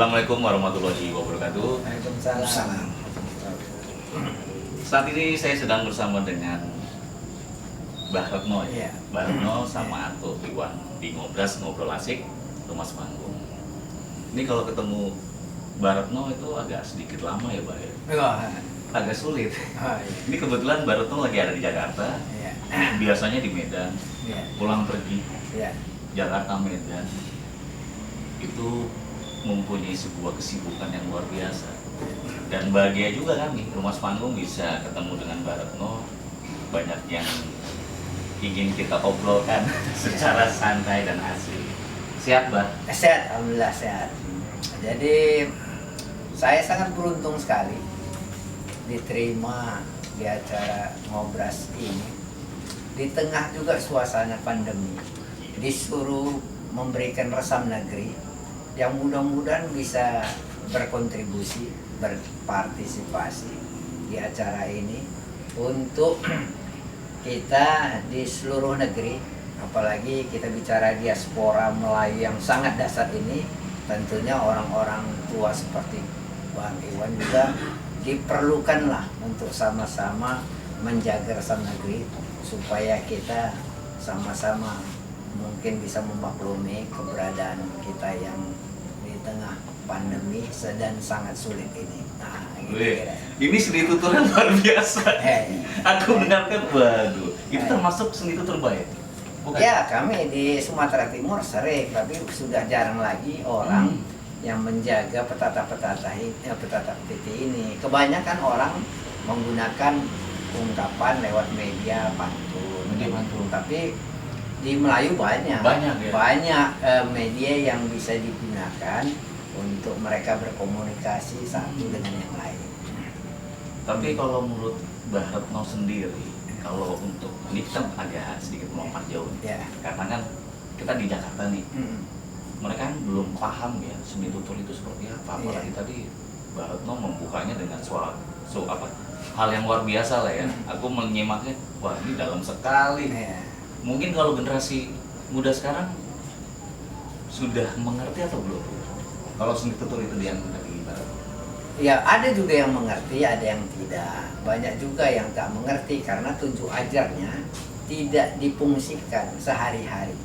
Assalamualaikum warahmatullahi wabarakatuh. Waalaikumsalam. Saat ini saya sedang bersama dengan Mbah Retno ya. Iya. Mbah Retno sama Anto Iwan di Ngobras Ngobrol Asik Rumah Panggung. Ini kalau ketemu Mbah Retno itu agak sedikit lama ya, Mbak ya. Wah. Agak sulit. Oh, iya. Ini kebetulan Mbah Retno lagi ada di Jakarta. Iya. Biasanya di Medan. Iya. Pulang pergi Iya. Jakarta Medan itu mempunyai sebuah kesibukan yang luar biasa. Dan bahagia juga kami Rumah Panggung bisa ketemu dengan Mbah Retno. Banyak yang ingin kita obrolkan secara santai dan asli. Siap, Mbah? Sehat, alhamdulillah sehat. Jadi saya sangat beruntung sekali diterima di acara Ngobras ini di tengah juga suasana pandemi. Disuruh memberikan resam negeri yang mudah-mudahan bisa berkontribusi, berpartisipasi di acara ini untuk kita di seluruh negeri, apalagi kita bicara diaspora Melayu yang sangat dahsyat ini, tentunya orang-orang tua seperti Bang Iwan juga diperlukanlah untuk sama-sama menjaga resam negeri supaya kita sama-sama mungkin bisa memaklumi keberadaan kita yang di tengah pandemi sedang sangat sulit ini. Nah, gitu kira. Ini seni tutur yang luar biasa. Aku mendengarkan, waduh, itu termasuk seni tutur baik. Bukan? Ya, kami di Sumatera Timur sering, tapi sudah jarang lagi orang yang menjaga petata titi ini. Kebanyakan orang menggunakan ungkapan lewat media pantun. Tapi di Melayu banyak ya? Media yang bisa digunakan untuk mereka berkomunikasi satu dengan yang lain. Tapi kalau menurut Mbah Retno sendiri, kalau untuk ini kita agak sedikit melompat jauh, Ya. karena kan kita di Jakarta nih, mereka kan belum paham ya seni tutur itu seperti apa. Apalagi tadi Mbah Retno membukanya dengan hal yang luar biasa lah ya. Aku menyimaknya, wah ini dalam sekali. Mungkin kalau generasi muda sekarang sudah mengerti atau belum? Kalau seni tutur itu dia mengerti Mbah? Ya, ada juga yang mengerti, ada yang tidak. Banyak juga yang tak mengerti karena tunjuk ajarnya tidak difungsikan sehari-hari.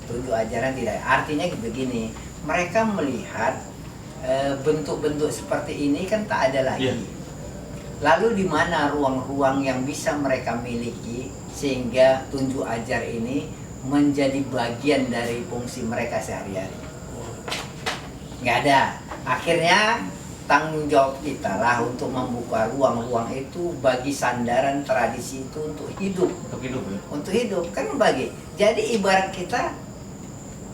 Tunjuk ajaran tidak. Artinya begini, mereka melihat bentuk-bentuk seperti ini kan tak ada lagi. Lalu di mana ruang-ruang yang bisa mereka miliki sehingga tunjuk ajar ini menjadi bagian dari fungsi mereka sehari-hari? Nggak ada. Akhirnya tanggung jawab kita lah untuk membuka ruang-ruang itu bagi sandaran tradisi itu untuk hidup. Untuk hidup ya? Untuk hidup, kan bagi. Jadi ibarat kita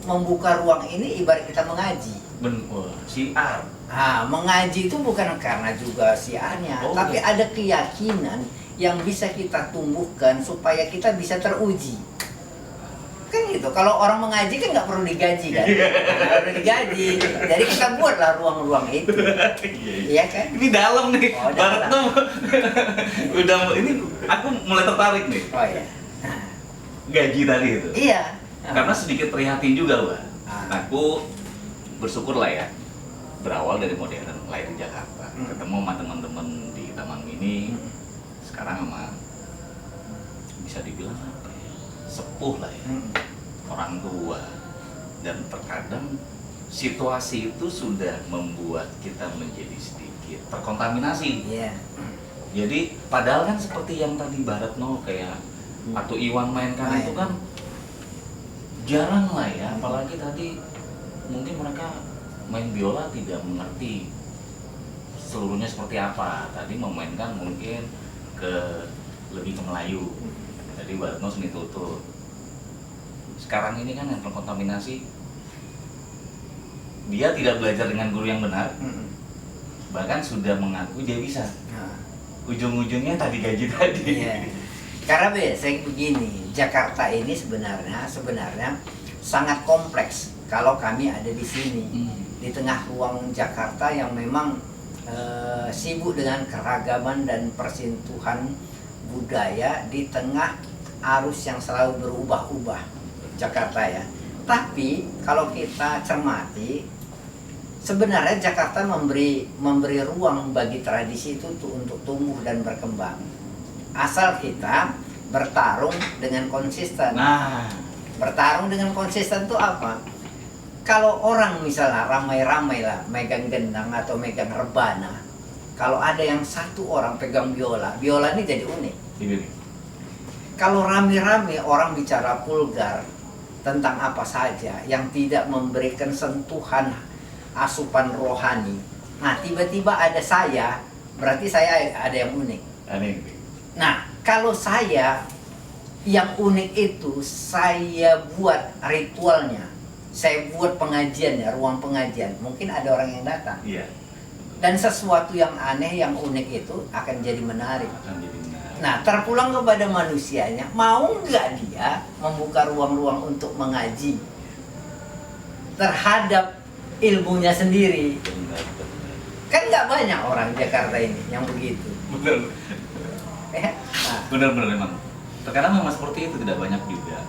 membuka ruang ini ibarat kita mengaji. Syiar. Mengaji itu bukan karena juga siarnya, tapi ada keyakinan yang bisa kita tumbuhkan supaya kita bisa teruji. Kan gitu, kalau orang mengaji kan nggak perlu digaji kan? Nggak perlu digaji, jadi kita buatlah ruang-ruang itu. Iya kan? Ini dalam nih, dalam. tuh. Udah, ini aku mulai tertarik nih. Oh iya. Gaji tadi itu. Iya. Karena sedikit prihatin juga, Mbak. Aku bersyukur lah ya, berawal dari modern, lahir di Jakarta, ketemu sama teman-teman di Taman Mini, sekarang sama bisa dibilang apa ya, sepuh lah ya, orang tua. Dan terkadang situasi itu sudah membuat kita menjadi sedikit terkontaminasi. Jadi padahal kan seperti yang tadi Mbah Retno kayak atau Iwan mainkan itu kan jarang lah ya, apalagi tadi mungkin mereka main biola tidak mengerti seluruhnya seperti apa. Tadi memainkan mungkin lebih ke Melayu. Jadi Mbah Retno seni tutur. Sekarang ini kan yang terkontaminasi, dia tidak belajar dengan guru yang benar, bahkan sudah mengaku dia bisa. Ujung-ujungnya tadi gaji tadi. Karena saya begini, Jakarta ini sebenarnya sangat kompleks. Kalau kami ada di sini, di tengah ruang Jakarta yang memang sibuk dengan keragaman dan persentuhan budaya di tengah arus yang selalu berubah-ubah Jakarta ya. Tapi kalau kita cermati, sebenarnya Jakarta memberi ruang bagi tradisi itu untuk tumbuh dan berkembang. Asal kita bertarung dengan konsisten. Nah, Bertarung dengan konsisten itu apa? Kalau orang misalnya ramai-ramai lah megang gendang atau megang rebana, kalau ada yang satu orang pegang biola, biola ini jadi unik. ini. Kalau rame-rame orang bicara vulgar tentang apa saja yang tidak memberikan sentuhan asupan rohani, nah tiba-tiba ada saya, berarti saya ada yang unik. Aneh. Nah, kalau saya yang unik itu saya buat ritualnya, saya buat pengajiannya, ruang pengajian, mungkin ada orang yang datang. Iya. Dan sesuatu yang aneh, yang unik itu akan jadi menarik. Akan jadi menarik. Nah, terpulang kepada manusianya, mau nggak dia membuka ruang-ruang untuk mengaji terhadap ilmunya sendiri? Benar. Kan nggak banyak orang Jakarta ini yang begitu. Benar. Nah, Benar-benar memang. Terkadang memang seperti itu, tidak banyak juga.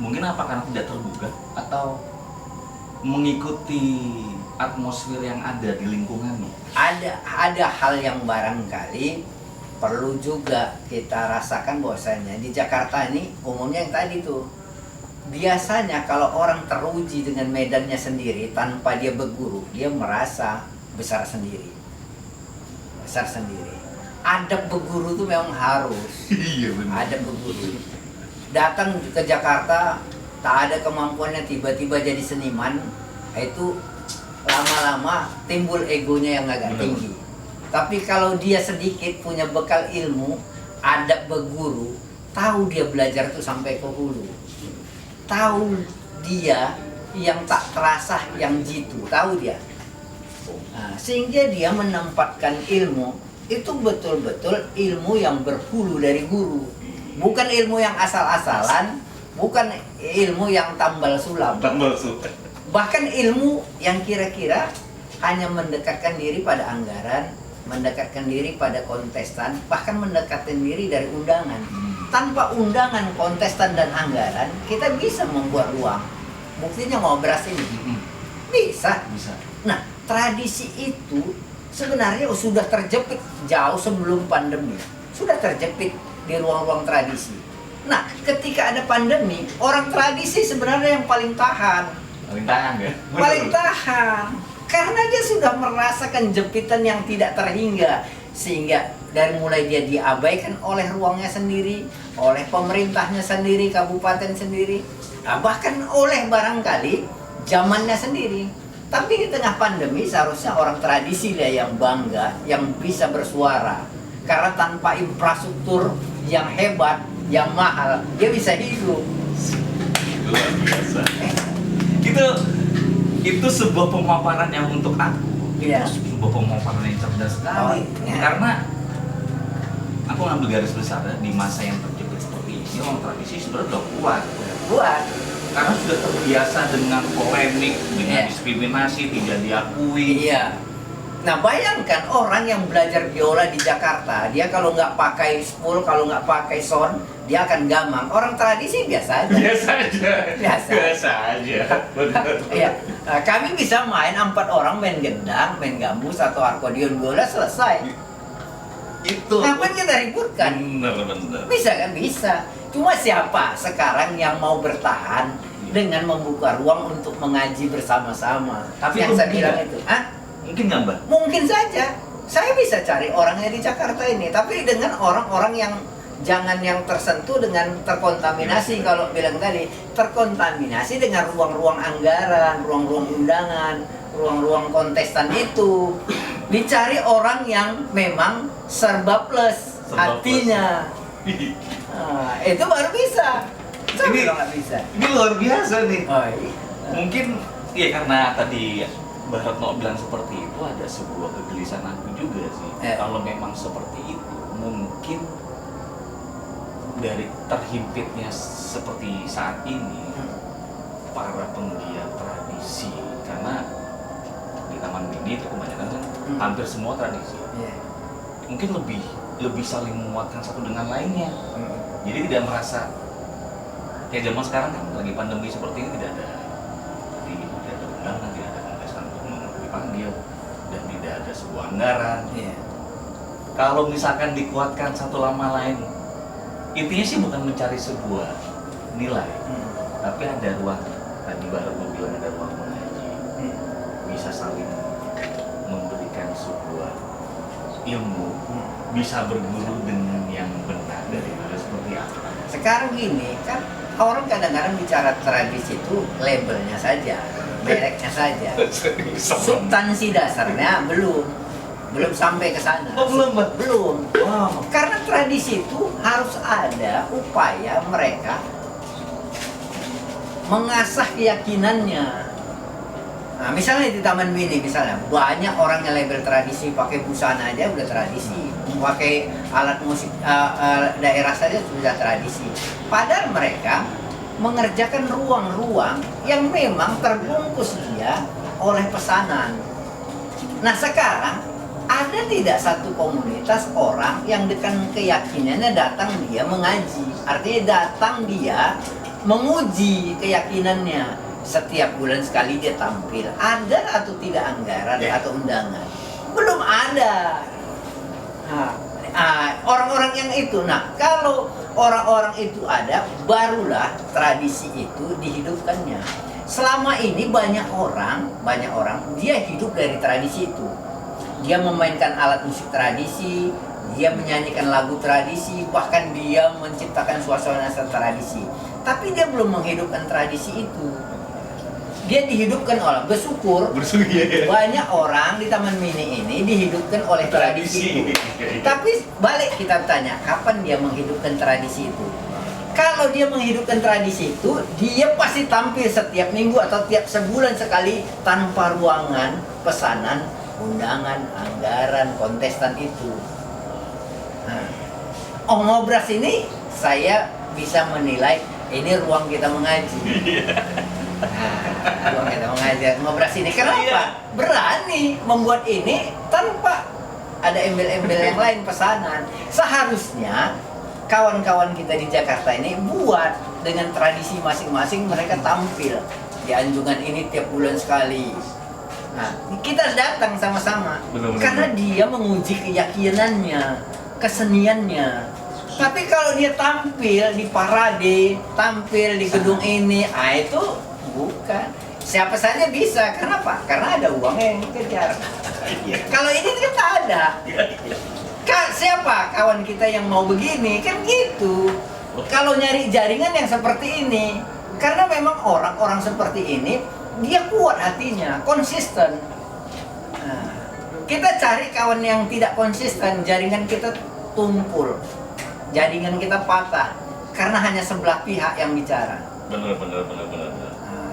Mungkin apa karena tidak terbuka atau mengikuti atmosfer yang ada di lingkungannya. ada hal yang barangkali perlu juga kita rasakan bahwasanya di Jakarta ini umumnya yang tadi tuh, biasanya kalau orang teruji dengan medannya sendiri tanpa dia berguru, dia merasa besar sendiri. Adab berguru itu memang harus. Iya benar. Adab berguru. Datang ke Jakarta tak ada kemampuannya, tiba-tiba jadi seniman, itu lama-lama timbul egonya yang agak Benar. tinggi. Tapi kalau dia sedikit punya bekal ilmu, adab berguru, tahu dia belajar itu sampai ke hulu, tahu dia yang tak terasa, yang jitu, tahu dia. Nah, sehingga dia menempatkan ilmu itu betul-betul ilmu yang berhulu dari guru, bukan ilmu yang asal-asalan, bukan ilmu yang tambal sulam. Tambah suka. Bahkan ilmu yang kira-kira hanya mendekatkan diri pada anggaran, mendekatkan diri pada kontestan, bahkan mendekatkan diri dari undangan. Tanpa undangan, kontestan, dan anggaran, kita bisa membuat ruang. Buktinya ngobras ini. Bisa. Nah, tradisi itu sebenarnya sudah terjepit jauh sebelum pandemi. Sudah terjepit di ruang-ruang tradisi. Nah, ketika ada pandemi, orang tradisi sebenarnya yang paling tahan. Paling tahan ya? Paling tahan. Karena dia sudah merasakan jepitan yang tidak terhingga. Sehingga dari mulai dia diabaikan oleh ruangnya sendiri, oleh pemerintahnya sendiri, kabupaten sendiri, nah, bahkan oleh barangkali zamannya sendiri. Tapi di tengah pandemi seharusnya orang tradisi dia yang bangga, yang bisa bersuara. Karena tanpa infrastruktur yang hebat, yang mahal, dia bisa hidup. Luar biasa. Itu sebuah pemaparan yang untuk aku, Iya. itu sebuah pemaparan yang cerdas sekali. Iya. Karena aku ngambil garis besar ya, di masa yang terjepit seperti ini, orang tradisi sebenarnya udah kuat. Buat. Karena sudah terbiasa dengan polemik, dengan Iya. diskriminasi, tidak diakui. Iya. Nah, bayangkan orang yang belajar biola di Jakarta, dia kalau nggak pakai spool, kalau nggak pakai sound, dia akan gamang. Orang tradisi biasa aja. Biasa aja. Biasa. Biasa aja. Benar. Iya. Nah, kami bisa main 4 orang main gendang, main gambus atau akordeon biola, selesai. Itu. Ngapain kita ributkan? Bener. Bisa kan? Bisa. Cuma siapa sekarang yang mau bertahan dengan membuka ruang untuk mengaji bersama-sama? Tapi yang itu saya mungkin bilang nggak? itu, ah? Mungkin nggak Mbak? Mungkin saja. Saya bisa cari orangnya di Jakarta ini, tapi dengan orang-orang yang jangan yang tersentuh dengan terkontaminasi. Kalau bilang tadi, terkontaminasi dengan ruang-ruang anggaran, ruang-ruang undangan, ruang-ruang kontestan itu. Dicari orang yang memang serba plus hatinya. Nah, itu baru bisa. Saya Ini- bilang nggak bisa. Ini luar biasa nih. Oh, iya. Mungkin ya karena tadi Mbak Retno bilang seperti itu, ada sebuah kegelisahan aku juga sih. Kalau memang seperti itu, mungkin dari terhimpitnya seperti saat ini para penggiat tradisi, karena di Taman Mini itu kebanyakan kan hampir semua tradisi. Iya. Mungkin lebih saling menguatkan satu dengan lainnya. Jadi tidak merasa kayak zaman sekarang kan lagi pandemi seperti ini, tidak ada undangan, tidak ada kontestan untuk memenuhi panggung. sebuah anggaran. Iya. Kalau misalkan dikuatkan satu sama lain, intinya sih bukan mencari sebuah nilai, tapi ada ruang. Tadi baru gue bilang ada ruang mengaji, bisa saling memberikan sebuah ilmu, bisa berguru dengan yang benar dari mana seperti apa. Sekarang gini kan orang kadang-kadang bicara tradisi itu labelnya saja, mereknya saja. Substansi dasarnya belum sampai ke sana. Oh, belum, Mbak? Belum. Wow. Karena tradisi itu harus ada upaya mereka mengasah keyakinannya. Nah, misalnya di Taman Mini misalnya, banyak orang yang label tradisi, pakai busana aja udah tradisi, pakai alat musik daerah saja sudah tradisi. Padahal mereka mengerjakan ruang-ruang yang memang terbungkus dia oleh pesanan. Nah sekarang ada tidak satu komunitas orang yang dengan keyakinannya datang dia mengaji, artinya datang dia menguji keyakinannya. Setiap bulan sekali dia tampil. Ada atau tidak anggaran atau undangan? Belum ada. Orang-orang yang itu. Nah, kalau orang-orang itu ada, barulah tradisi itu dihidupkannya. Selama ini banyak orang dia hidup dari tradisi itu. Dia memainkan alat musik tradisi, dia menyanyikan lagu tradisi, bahkan dia menciptakan suasana tradisi. Tapi dia belum menghidupkan tradisi itu. Dia dihidupkan oleh bersyukur. Banyak orang di Taman Mini ini dihidupkan oleh tradisi. Tapi balik kita tanya, kapan dia menghidupkan tradisi itu? Kalau dia menghidupkan tradisi itu, dia pasti tampil setiap minggu atau tiap sebulan sekali tanpa ruangan, pesanan, undangan, anggaran, kontestan itu. Nah, ngobras ini saya bisa menilai ini ruang kita mengaji. Ruang kita mengajar ngobras ini. Kenapa? Berani membuat ini tanpa ada embel-embel yang lain pesanan. Seharusnya kawan-kawan kita di Jakarta ini buat dengan tradisi masing-masing, mereka tampil di anjungan ini tiap bulan sekali. Nah, kita datang sama-sama karena dia menguji keyakinannya, keseniannya. Tapi kalau dia tampil di parade, tampil di gedung ini, itu bukan. Siapa saja bisa. Kenapa? Karena ada uang yang dikejar. Kalau ini kita ada. Siapa kawan kita yang mau begini? Kan gitu. Kalau nyari jaringan yang seperti ini, karena memang orang-orang seperti ini dia kuat hatinya, konsisten. Nah, kita cari kawan yang tidak konsisten, jaringan kita tumpul, jaringan kita patah karena hanya sebelah pihak yang bicara. Benar.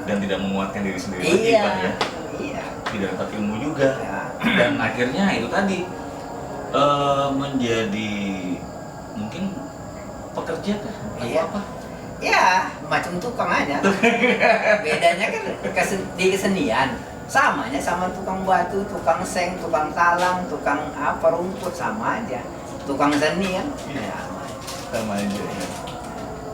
Dan tidak menguatkan diri sendiri lagi, Pak, ya. Iya. Tidak dapat ilmu juga. Ya. Dan akhirnya itu tadi menjadi mungkin pekerja kah? Atau apa? Ya, macam tukang aja. Bedanya kan di kesenian. Samanya sama tukang batu, tukang seng, tukang talang, tukang apa rumput, sama aja. Tukang seni kan? Ya, Sama aja.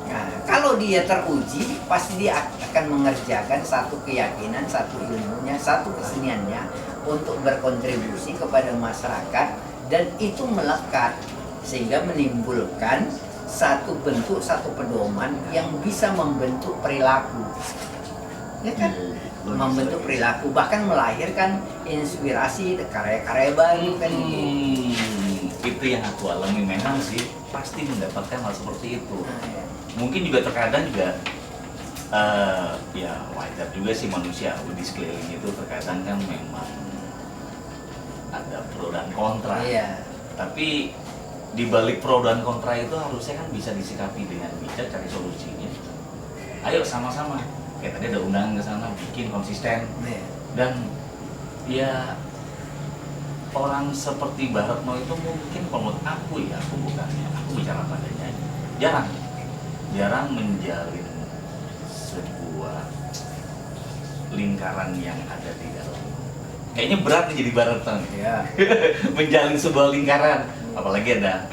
Nah, kalau dia teruji, pasti dia akan mengerjakan satu keyakinan, satu ilmunya, satu keseniannya untuk berkontribusi kepada masyarakat, dan itu melekat sehingga menimbulkan satu bentuk, satu pedoman yang bisa membentuk perilaku. Ya kan? Membentuk perilaku, bahkan melahirkan inspirasi karya-karya baru kan. Itu yang aku alami memang sih, pasti mendapatkan hal seperti itu. Ya. Mungkin juga terkadang juga ya wajar juga sih manusia di sekeliling itu terkadang kan memang ada pro dan kontra. Iya. Tapi di balik pro dan kontra itu harusnya kan bisa disikapi dengan bijak, cari solusinya. Ayo sama-sama. Kayak tadi ada undangan ke sana, bikin konsisten. Iya. Dan ya orang seperti Mbah Retno itu mungkin kalau menurut aku ya, aku bicara padanya jarang menjalin sebuah lingkaran yang ada di dalam. Kayaknya berat nih jadi Mbah Retno. Ya. Menjalin sebuah lingkaran, apalagi ada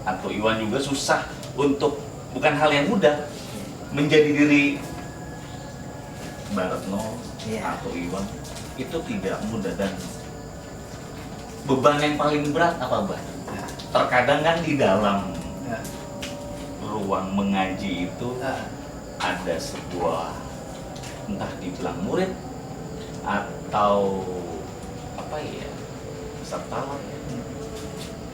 Atau Iwan juga susah untuk, bukan hal yang mudah menjadi diri Mbah Retno atau Iwan itu tidak mudah, dan beban yang paling berat apa, Bang? Terkadang kan di dalam ruang mengaji itu ada sebuah, entah dibilang murid atau apa ya, peserta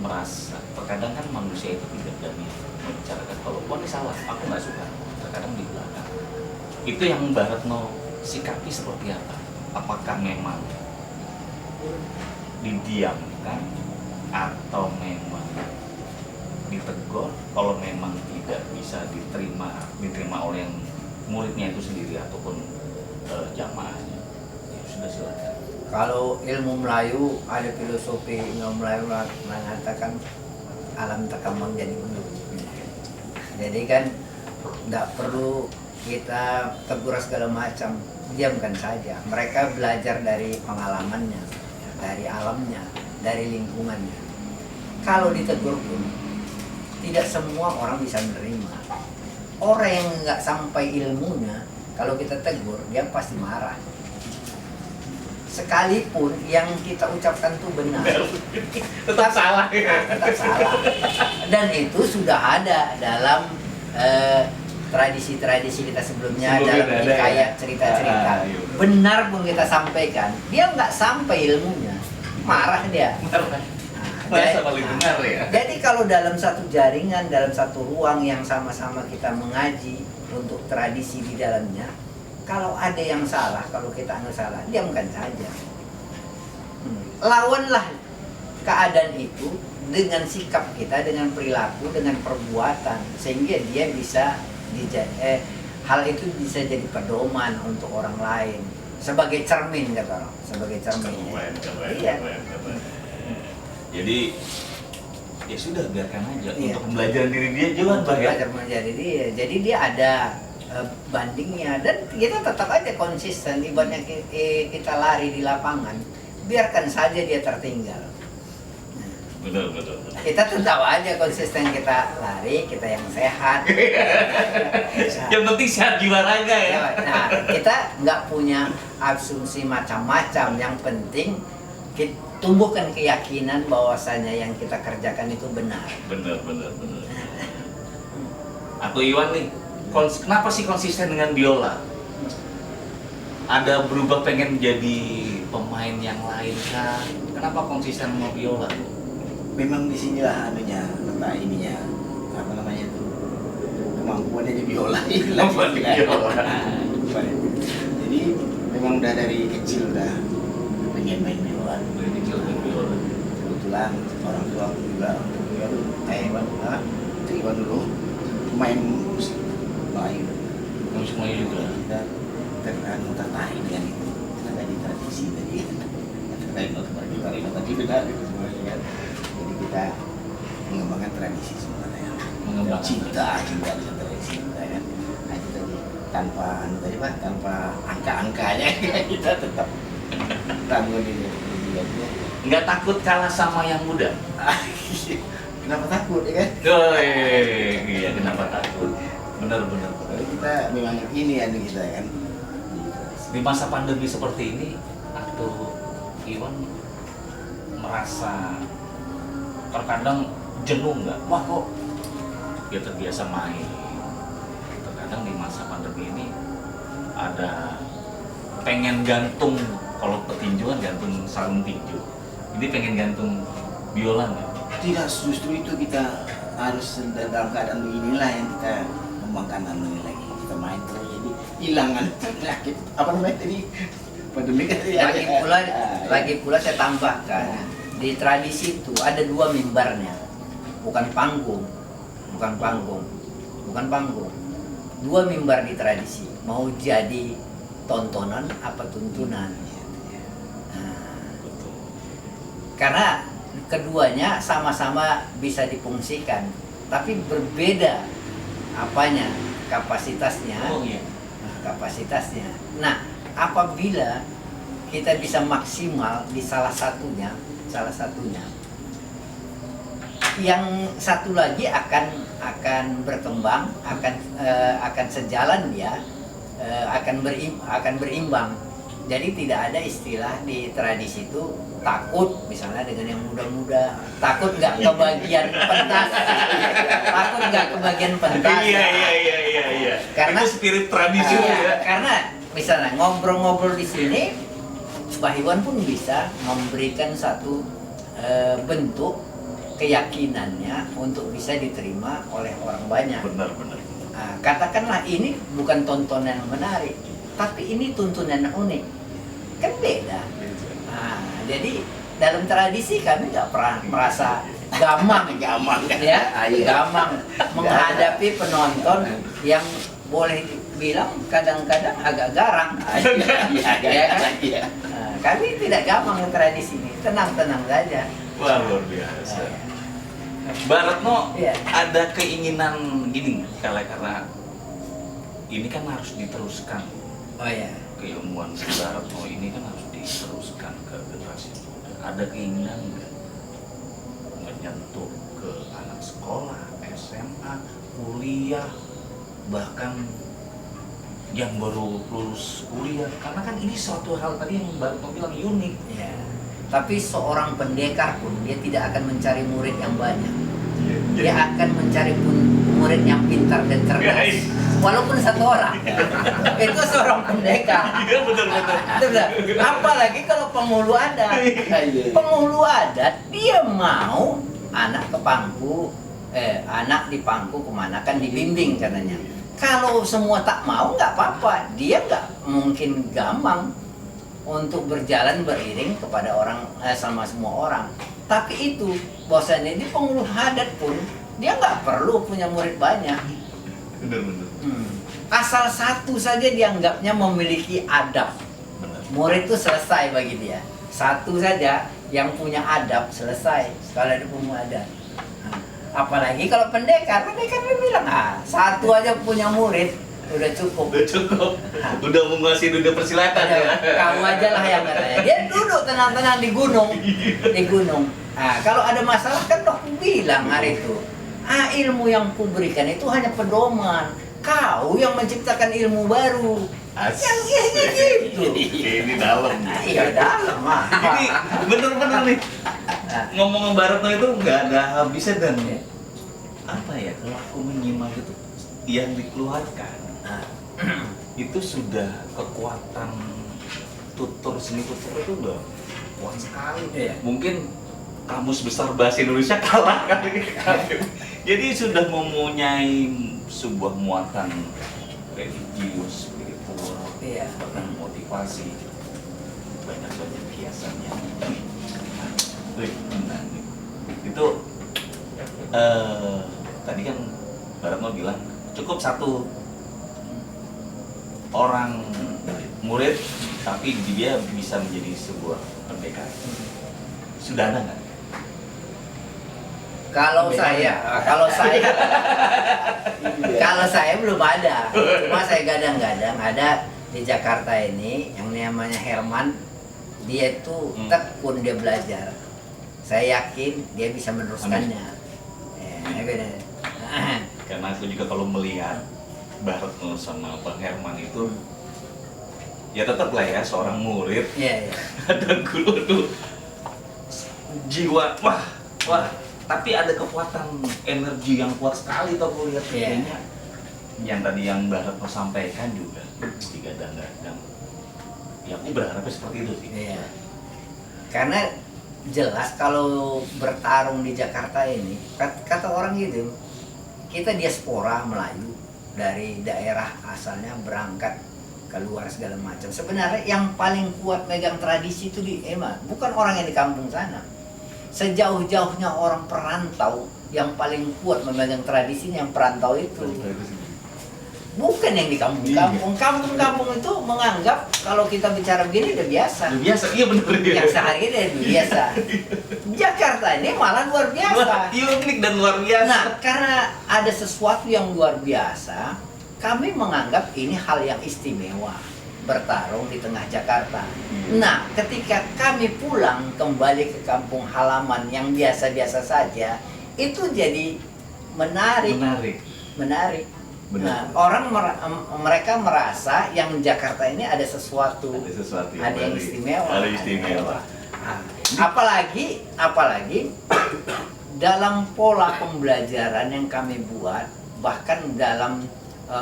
merasa, terkadang kan manusia itu tidak berani membicarakan kalau ini salah, aku nggak suka, terkadang di belakang. Itu yang Mbak Retno sikapi seperti apa? Apakah memang didiamkan atau memang ditegur? Kalau memang tidak bisa diterima oleh yang muridnya itu sendiri ataupun jamaahnya, ya sudah silakan. Kalau ilmu Melayu, ada filosofi ilmu Melayu mengatakan alam takamang jadi unduk. Jadi kan tidak perlu kita tegur segala macam, diamkan saja. Mereka belajar dari pengalamannya, dari alamnya, dari lingkungannya. Kalau ditegur pun tidak semua orang bisa menerima. Orang yang nggak sampai ilmunya, kalau kita tegur, dia pasti marah. Sekalipun yang kita ucapkan itu benar, tetap salah. Tetap salah. Dan itu sudah ada dalam tradisi-tradisi kita sebelumnya, dalam hikayat cerita-cerita. Benar pun kita sampaikan, dia nggak sampai ilmunya, marah dia. Jadi kalau dalam satu jaringan, dalam satu ruang yang sama-sama kita mengaji untuk tradisi di dalamnya, kalau ada yang salah, kalau kita anu salah, diamkan saja. Lawanlah keadaan itu dengan sikap kita, dengan perilaku, dengan perbuatan, sehingga dia bisa hal itu bisa jadi pedoman untuk orang lain, sebagai cermin, kata orang, sebagai cermin. Iya. Jadi ya sudah, biarkan aja. Iya. Untuk pembelajaran diri dia juga, untuk belajar menjadi dia. Jadi dia ada bandingnya, dan kita tetap aja konsisten. Ibaratnya kita lari di lapangan, biarkan saja dia tertinggal. Betul. Kita tetap aja konsisten, kita lari, kita yang sehat. Yang penting sehat jiwa raga ya. Nah, kita nggak punya asumsi macam-macam. Yang penting kita tumbuhkan keyakinan bahwasanya yang kita kerjakan itu benar. Benar. Atau Iwan nih, kenapa sih konsisten dengan biola? Ada berubah pengen jadi pemain yang lain kah? Kenapa konsisten sama biola? Memang di sinilah anunya, letak ininya, apa namanya itu, kemampuannya di biola. Kemampuan di biola. Jadi memang udah dari kecil udah pengen main biola. Dari kecil main biola. Kebetulan orang tua aku juga, Iwan dulu main musik Melayu. Musik Melayu juga. Kita tertarik dengan itu. Kita tadi tradisi tadi. Tertarik dengan tadi benar itu semuanya kan. Jadi kita mengembangkan tradisi sebenarnya. Mengembangkan cinta dengan tradisi kita kan. Nah, itu tadi tanpa angka-angkanya kita tetap tanggung ini. Nggak takut kalah sama yang muda? Kenapa takut ya kan? Iya, kenapa takut? Benar. Kalau kita memang ini kita kan. Di masa pandemi seperti ini, atau Iwan merasa terkadang jenuh nggak? Wah kok dia terbiasa main. Terkadang di masa pandemi ini ada pengen gantung, kalau petinju kan gantung sarung tinju. Ini pengen gantung biola nggak? Tidak, justru itu kita harus dalam keadaan inilah yang kita kembangkan ini lagi. Kita main terus jadi hilangan penyakit apa namanya tadi pandemi kan ya. Lagi pula saya tambahkan, di tradisi itu ada 2 mimbarnya, bukan panggung. 2 mimbar di tradisi, mau jadi tontonan apa tuntunan. Karena keduanya sama-sama bisa difungsikan, tapi berbeda apanya, kapasitasnya. Kapasitasnya. Nah, apabila kita bisa maksimal di salah satunya, yang satu lagi akan berkembang, akan sejalan dia, akan berimbang. Jadi tidak ada istilah di tradisi itu takut misalnya dengan yang muda-muda, takut nggak kebagian pentas, takut nggak kebagian pentas. Iya. Karena itu spirit tradisi ya. karena misalnya ngobrol-ngobrol di sini, Mbah Iwan pun bisa memberikan satu bentuk keyakinannya untuk bisa diterima oleh orang banyak. Benar. Nah, katakanlah ini bukan tontonan yang menarik, tapi ini tuntunan yang unik, kan beda. Nah, jadi dalam tradisi kami nggak pernah merasa gamang, Gamang kan? ya, Iya. gamang menghadapi penonton yang boleh dibilang kadang-kadang agak garang. Ya kan? Iya. Nah, kami tidak gamang tradisi ini, tenang-tenang saja. Wah, luar biasa. Mbak Retno, Iya. ada keinginan gini karena ini kan harus diteruskan. Oh ya, Keilmuan si Mbak Retno ini kan harus diteruskan ke generasi muda. Ada keinginan nggak menyentuh ke anak sekolah, SMA, kuliah, bahkan yang baru lulus kuliah? Karena kan ini suatu hal tadi yang Mbak Retno bilang unik. ya. Tapi seorang pendekar pun dia tidak akan mencari murid yang banyak. Dia akan mencari murid yang pintar dan cerdas. Walaupun satu orang. Itu seorang pendekar. Iya betul. Betul. Apalagi kalau penghulu adat. Penghulu adat dia mau anak ke pangku, anak di pangku kemana kan dibimbing katanya. Kalau semua tak mau nggak apa-apa, dia nggak mungkin gampang untuk berjalan beriring kepada orang sama semua orang. Tapi itu bosannya di penghulu adat pun dia nggak perlu punya murid banyak. Benar. Asal satu saja dianggapnya memiliki adab. Benar. Murid itu selesai bagi dia. Satu saja yang punya adab selesai kalau ada penghulu adat. Apalagi kalau pendekar dia bilang, satu aja punya murid udah cukup. Udah menguasai dunia persilatan ya. Kamu aja lah yang katanya. Dia duduk tenang-tenang di gunung. Nah, kalau ada masalah kan aku bilang hari itu, ilmu yang kuberikan itu hanya pedoman. Kau yang menciptakan ilmu baru. Yang gitu. Ini dalam. Iya dalam mah. Ini bener-bener nih. Ngomong Mbak Retno itu nggak ada habisnya dan apa ya, kalau aku menyimak itu yang dikeluarkan itu sudah kekuatan seni tutur itu udah kuat sekali. Iya. Mungkin kamus besar bahasa Indonesia kalah kali. Jadi sudah mempunyai sebuah muatan religius, spiritual, Iya. bahkan motivasi, banyak kiasannya. Nah, itu tadi kan Mbak Retno bilang cukup satu orang murid tapi dia bisa menjadi sebuah pendekar. Sudah ada nggak? Kalau saya belum ada. Cuma saya gadang-gadang ada di Jakarta ini yang namanya Herman. Dia itu tekun, dia belajar. Saya yakin dia bisa meneruskannya. Karena aku juga kalau melihat Mbak Retno sama Bang Herman itu ya tetap lah ya seorang murid. Iya. Dan guru tuh jiwa wah tapi ada kekuatan energi yang kuat sekali tuh aku lihat kayaknya. Yang tadi yang Mbak Retno sampaikan juga digadang-gadang. Ya aku berharapnya seperti itu sih. Iya. Karena jelas kalau bertarung di Jakarta ini, kata orang gitu, kita diaspora Melayu dari daerah asalnya berangkat keluar segala macam. Sebenarnya yang paling kuat megang tradisi itu bukan orang yang di kampung sana. Sejauh-jauhnya orang perantau yang paling kuat memegang tradisinya yang perantau itu. Bukan yang di kampung-kampung. Kampung-kampung itu menganggap kalau kita bicara begini udah biasa. Udah biasa, iya benar. Yang sehari ini udah biasa. Jakarta ini malah luar biasa. Unik dan luar biasa. Nah, karena ada sesuatu yang luar biasa, kami menganggap ini hal yang istimewa, bertarung di tengah Jakarta. Nah, ketika kami pulang kembali ke kampung halaman yang biasa-biasa saja, itu jadi menarik. Nah, mereka merasa yang Jakarta ini ada sesuatu, Ada yang istimewa. Ada istimewa. Nah, Apalagi dalam pola pembelajaran yang kami buat, bahkan dalam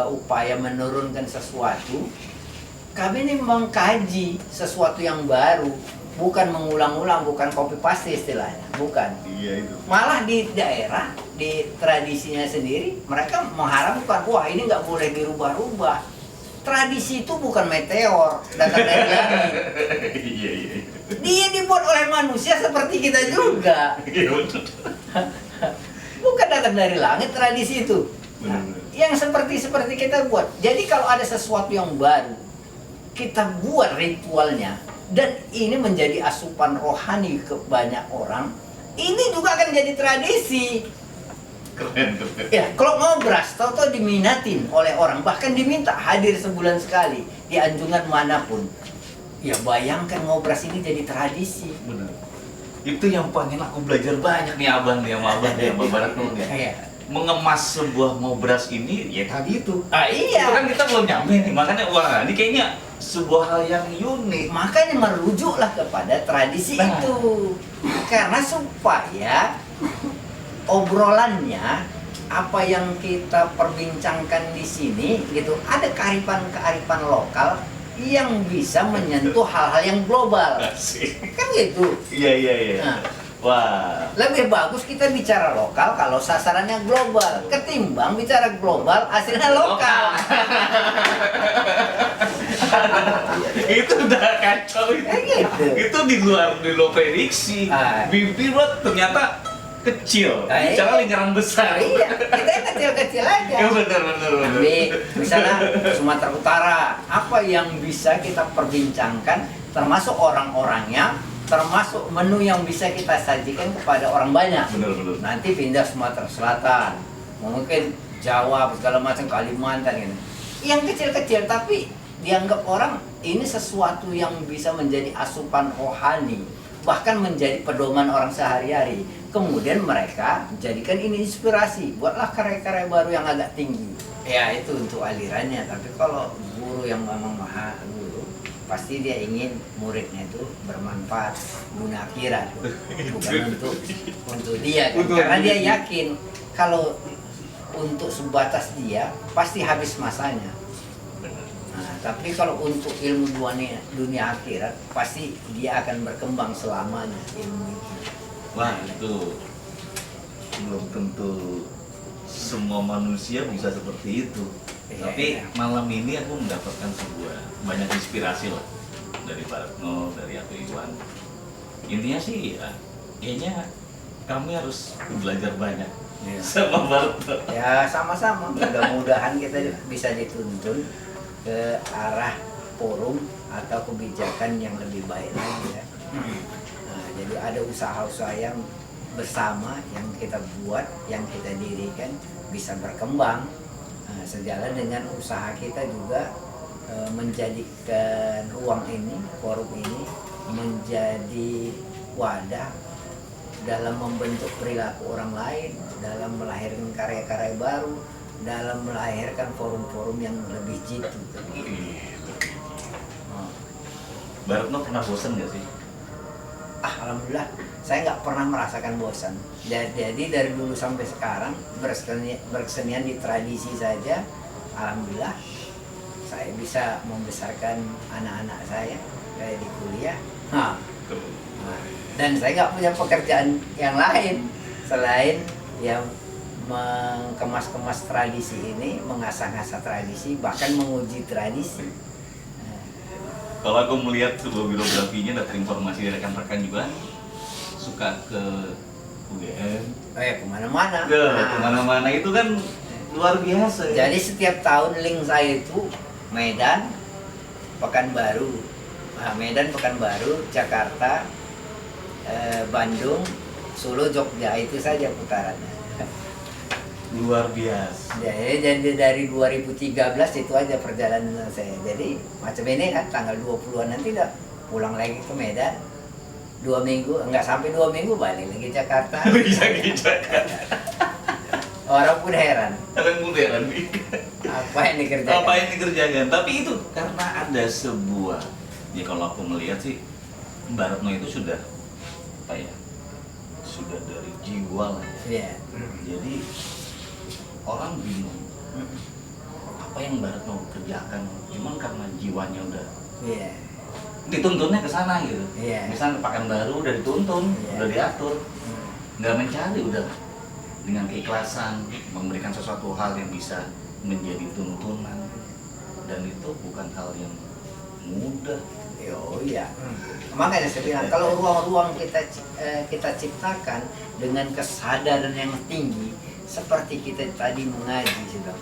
upaya menurunkan sesuatu, kami ini mengkaji sesuatu yang baru, bukan mengulang-ulang, bukan copy paste istilahnya, bukan. Iya itu. Malah di daerah, di tradisinya sendiri, mereka mengharapkan, wah ini nggak boleh dirubah-rubah. Tradisi itu bukan meteor datang dari langit. Iya. Dia dibuat oleh manusia seperti kita juga. Iya betul. Bukan datang dari langit tradisi itu. Nah, Benar-benar. yang seperti kita buat. Jadi kalau ada sesuatu yang baru, kita buat ritualnya, dan ini menjadi asupan rohani ke banyak orang, ini juga akan jadi tradisi. Keren. Ya, kalau ngobras, tahu-tahu diminatin oleh orang, bahkan diminta hadir sebulan sekali di anjungan manapun. Ya bayangkan ngobras ini jadi tradisi. Benar. Itu yang pengen aku belajar banyak nih abang nih sama abang nih, Abang Baratno nih. Iya. Mengemas sebuah ngobras ini ya tadi itu. Itu Iya. kan kita belum nyampe nih, makanya wah ini kayaknya sebuah hal yang unik. Makanya merujuklah kepada tradisi Nah. itu. Karena supaya obrolannya, apa yang kita perbincangkan di sini gitu, ada kearifan lokal yang bisa menyentuh hal-hal yang global. Asik. Kan gitu. Iya. Nah. Wah. Lebih bagus kita bicara lokal kalau sasarannya global, ketimbang bicara global hasilnya lokal. Itu udah kacau itu. Gitu. Itu di luar prediksi. Ah. Mimpi buat ternyata kecil, Ah, bicara iya. lingkaran besar. Iya, kita yang kecil-kecil aja. Ya benar. Tapi misalnya Sumatera Utara, apa yang bisa kita perbincangkan, termasuk orang-orangnya, termasuk menu yang bisa kita sajikan kepada orang banyak. Benar. Nanti pindah Sumatera Selatan, mungkin Jawa, segala macam, Kalimantan gitu. Yang kecil-kecil tapi dianggap orang ini sesuatu yang bisa menjadi asupan rohani, bahkan menjadi pedoman orang sehari-hari. Kemudian mereka jadikan ini inspirasi, buatlah karya-karya baru yang agak tinggi. Ya itu untuk alirannya, tapi kalau guru yang memang maha guru, pasti dia ingin muridnya itu bermanfaat guna akhirat, bukan untuk dia kan? Karena dia yakin kalau untuk sebatas dia pasti habis masanya. Nah, tapi kalau untuk ilmu dunia akhirat pasti dia akan berkembang selamanya ilmu itu. Wah itu belum tentu semua manusia bisa seperti itu. Iya, Tapi iya. malam ini aku mendapatkan sebuah banyak inspirasi lah dari Baratno, dari aku Iwan. Intinya sih ya, kayaknya kami harus belajar banyak Iya. sama Baratno. Ya sama-sama, mudah-mudahan kita bisa dituntun ke arah forum atau kebijakan yang lebih baik lagi ya. Nah, jadi ada usaha-usaha yang bersama yang kita buat, yang kita dirikan bisa berkembang. Nah, sejalan dengan usaha kita juga menjadikan ruang ini, forum ini menjadi wadah dalam membentuk perilaku orang lain, dalam melahirkan karya-karya baru, dalam melahirkan forum-forum yang lebih jitu. Baratno pernah bosan gak sih? Alhamdulillah, saya nggak pernah merasakan bosan. Jadi dari dulu sampai sekarang berkesenian di tradisi saja, alhamdulillah saya bisa membesarkan anak-anak saya kayak di kuliah. Dan saya nggak punya pekerjaan yang lain selain yang mengemas-kemas tradisi ini, mengasah-asah tradisi, bahkan menguji tradisi. Kalau aku melihat sebuah biografinya, dapat informasi dari rekan-rekan juga, suka ke UGM, Kemana-mana. kemana-mana itu kan luar biasa ya. Jadi setiap tahun link saya itu Medan, Pekanbaru, Medan, Pekanbaru, Jakarta, Bandung, Solo, Jogja, itu saja putarannya. Luar biasa. Jadi dari 2013 itu aja perjalanan saya. Jadi macam ini kan tanggal 20-an nanti udah pulang lagi ke Medan. 2 minggu, enggak sampai 2 minggu balik lagi Jakarta. Bisa ke Jakarta. Orang pun heran. Kalian muda kan? Apa yang dikerjakan? Apa yang dikerjakan? Tapi itu karena ada sebuah, ya kalau aku melihat sih, Baratno itu sudah apa ya, sudah dari jiwa lah ya. Iya. Jadi orang bingung apa yang Barat mau kerjakan, cuman karena jiwanya udah Iya. dituntunnya ke sana gitu. Iya. Misalnya Pekanbaru udah dituntun, Iya. udah diatur, Hmm. nggak mencari, udah dengan keikhlasan memberikan sesuatu hal yang bisa menjadi tuntunan, dan itu bukan hal yang mudah. Oh iya. Makanya saya bilang kalau ruang-ruang kita ciptakan dengan kesadaran yang tinggi, seperti kita tadi mengaji sudah,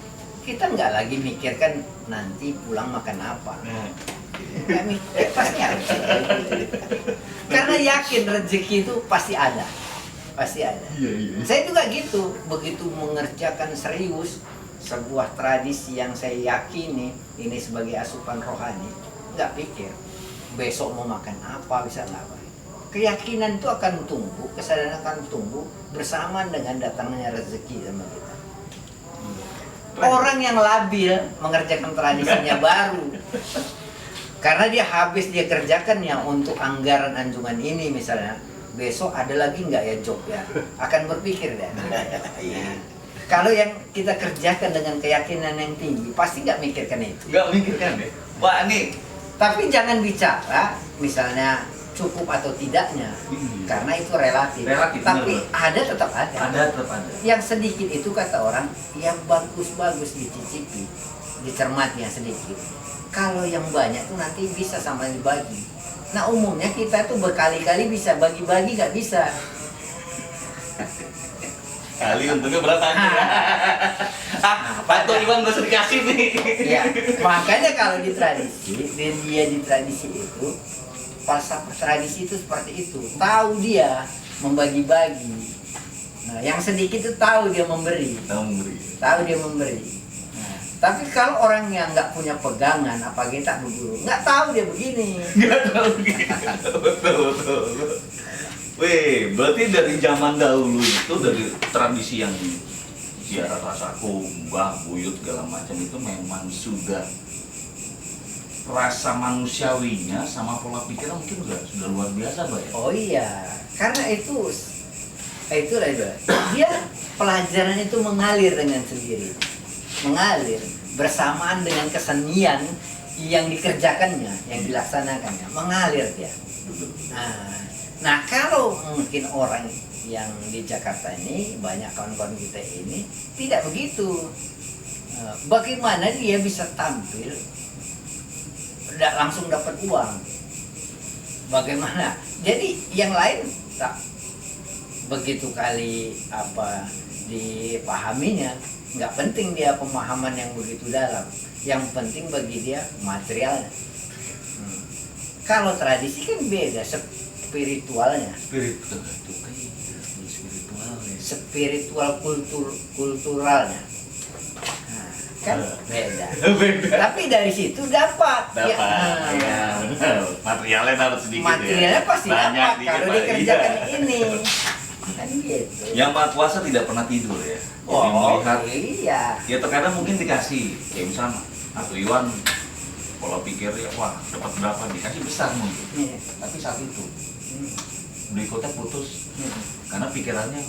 kita nggak lagi mikirkan nanti pulang makan apa. Nggak mikir, pasti harus. Karena yakin rezeki itu pasti ada, pasti ada. Iya. Saya juga gitu, begitu mengerjakan serius sebuah tradisi yang saya yakini ini sebagai asupan rohani, nggak pikir besok mau makan apa, bisa nggak apa. Keyakinan itu akan tumbuh, kesadaran akan tumbuh bersamaan dengan datangnya rezeki sama kita. Orang yang labil mengerjakan tradisinya baru, karena dia habis dia kerjakan ya untuk anggaran anjungan ini misalnya, besok ada lagi nggak ya job ya, akan berpikir deh. Nah, kalau yang kita kerjakan dengan keyakinan yang tinggi, pasti nggak mikirkan itu. Nggak mikirkan deh, Pak nih. Tapi jangan bicara misalnya cukup atau tidaknya, karena itu relatif. Relatif, Tapi benar. ada tetap ada. Ada, tetap ada. Yang sedikit itu kata orang, yang bagus-bagus dicicipi, dicermati yang sedikit. Kalau yang banyak tuh nanti bisa sama dibagi. Nah umumnya kita tuh berkali-kali bisa bagi-bagi, nggak bisa. Kali untungnya berapa? Pak Tuh Iwan gak usah dikasih nih. Ya, makanya kalau di tradisi, dia di tradisi itu, falsafah tradisi itu seperti itu. Tahu dia membagi-bagi. Nah, yang sedikit itu tahu dia memberi. Tahu dia memberi. Nah, tapi kalau orang yang nggak punya pegangan, apa kita berguru, nggak tahu dia begini. Nggak tahu gitu. Betul. Weh, berarti dari zaman dahulu itu, dari tradisi yang ziarah rasaku, mbah, buyut segala macam itu memang sudah rasa manusiawinya sama pola pikirnya mungkin sudah luar biasa, Mbak ya. Oh iya, karena itu lah itu. Dia pelajaran itu mengalir dengan sendiri, mengalir bersamaan dengan kesenian yang dikerjakannya, yang dilaksanakannya, mengalir dia. Nah kalau mungkin orang yang di Jakarta ini, banyak kawan-kawan kita ini tidak begitu. Bagaimana dia bisa tampil tidak langsung dapat uang? Bagaimana? Jadi yang lain tak begitu kali apa dipahaminya, nggak penting dia pemahaman yang begitu dalam. Yang penting bagi dia materialnya. Kalau tradisi kan beda, spiritualnya. Spiritual kulturalnya. Nah, kan beda. Tapi dari situ dapat. Ya, benar. Materialnya dapat sedikit. Materialnya ya. pasti Banyak dapat dikit, kalau Pak. dikerjakan Iya. ini. Kan gitu. Yang Maha Kuasa tidak pernah tidur ya. Jadi Oh melihat, iya. ya terkadang mungkin dikasih, kayak misalnya Atau Iwan pola pikir ya, wah dapat berapa, dikasih besar mungkin. Iya. Tapi saat itu berikutnya putus karena pikirannya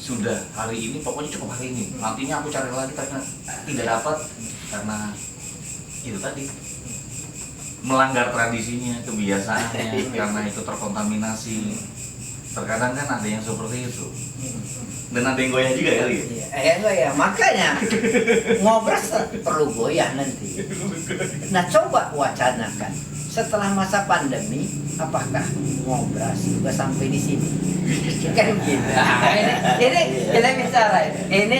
sudah hari ini, pokoknya cukup hari ini, nantinya aku cari lagi karena tidak dapat, karena itu tadi melanggar tradisinya, kebiasaannya, karena itu terkontaminasi. Terkadang kan ada yang seperti itu, dan ada yang goyah juga kali ya. Iya, enggak ya, makanya ngobras perlu goyah nanti. Nah coba wacanakan setelah masa pandemi, apakah ngobras juga sampai di sini? Kan gitu. Nah, ini kita bicara ini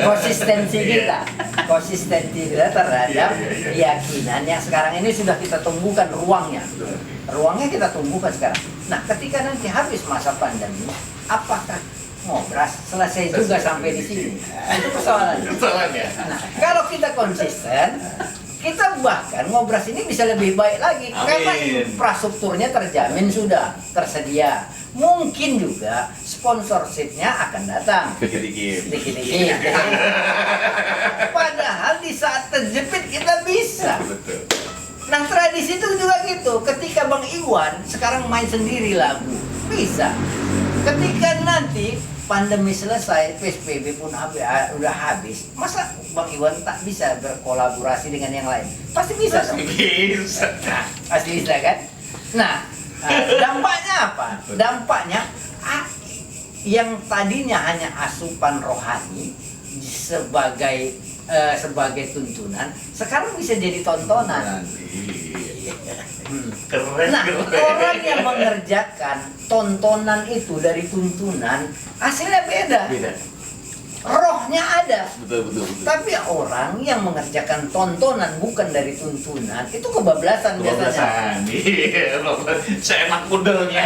konsistensi kita terhadap keyakinan yang sekarang ini sudah kita tumbuhkan ruangnya kita tumbuhkan sekarang. Nah ketika nanti habis masa pandemi, apakah ngobras selesai juga sampai di sini? Itu persoalannya. Nah kalau kita konsisten, kita bahkan ngobras ini bisa lebih baik lagi. Amin. Karena infrastrukturnya terjamin, sudah tersedia. Mungkin juga sponsorshipnya akan datang Dikit-dikit. Padahal di saat terjepit kita bisa. Betul. Nah tradisi itu juga gitu. Ketika Bang Iwan sekarang main sendiri lagu, Bisa. Ketika nanti pandemi selesai, PSBB pun udah habis, masa Bang Iwan tak bisa berkolaborasi dengan yang lain? Pasti bisa dong. Bisa. Pasti bisa kan? Nah, dampaknya apa? Dampaknya yang tadinya hanya asupan rohani sebagai tuntunan, sekarang bisa jadi tontonan. Keren, Nah, keren. orang yang mengerjakan tontonan itu dari tuntunan, hasilnya beda. Beda. Rohnya ada. Betul. Tapi orang yang mengerjakan tontonan bukan dari tuntunan, itu kebablasan biasanya. Kebablasan. Iya, seenak pudelnya.